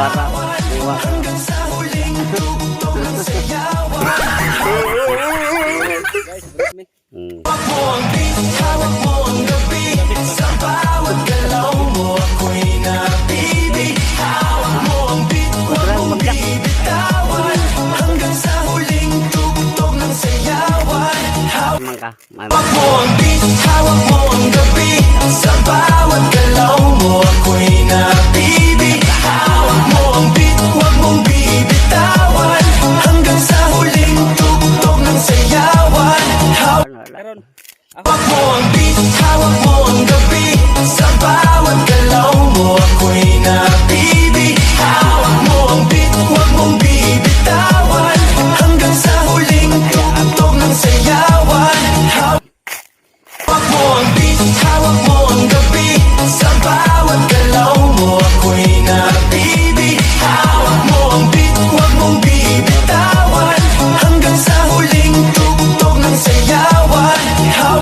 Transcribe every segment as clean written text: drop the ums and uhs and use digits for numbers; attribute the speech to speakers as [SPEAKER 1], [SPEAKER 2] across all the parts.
[SPEAKER 1] Para buwa.
[SPEAKER 2] Guys, bless me.
[SPEAKER 1] Mangka,
[SPEAKER 2] Karon.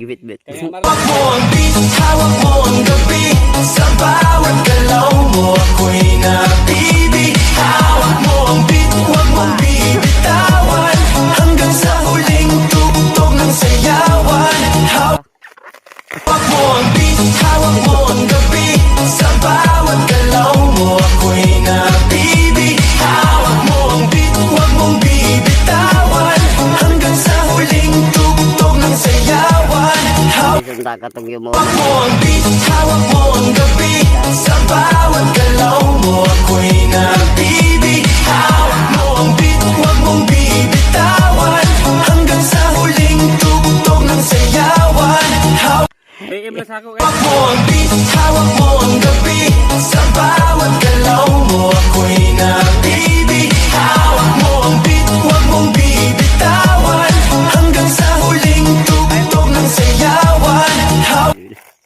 [SPEAKER 1] Gibit-bit.
[SPEAKER 2] Kaya marami.
[SPEAKER 1] Isang takatong yung mo.
[SPEAKER 2] PM na sa ako guys.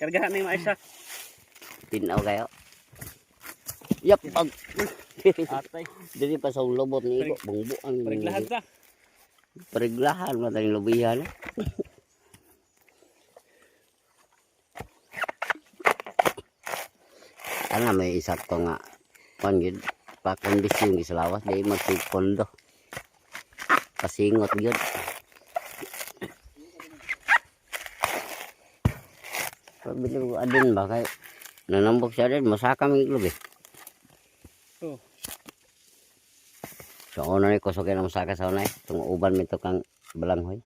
[SPEAKER 2] Kargahan na yung maisa.
[SPEAKER 1] Tinaw kayo. Yap, pag.
[SPEAKER 2] Atay.
[SPEAKER 1] Dili pa sa lobot ni Igo. Bungbo ang.
[SPEAKER 2] Pariglahan sa.
[SPEAKER 1] Pariglahan mo tayong lubihan. Ano may isakto nga. Pangid. Pakondisyon sa lawas. Dahil magsipondo. Pasingot yun. Pabili ko adin ba kay nanambok siya din masakam yung lubi.
[SPEAKER 2] Oh.
[SPEAKER 1] So una ni kusog na masaka sa unay tung uban mi to kang balanghoy.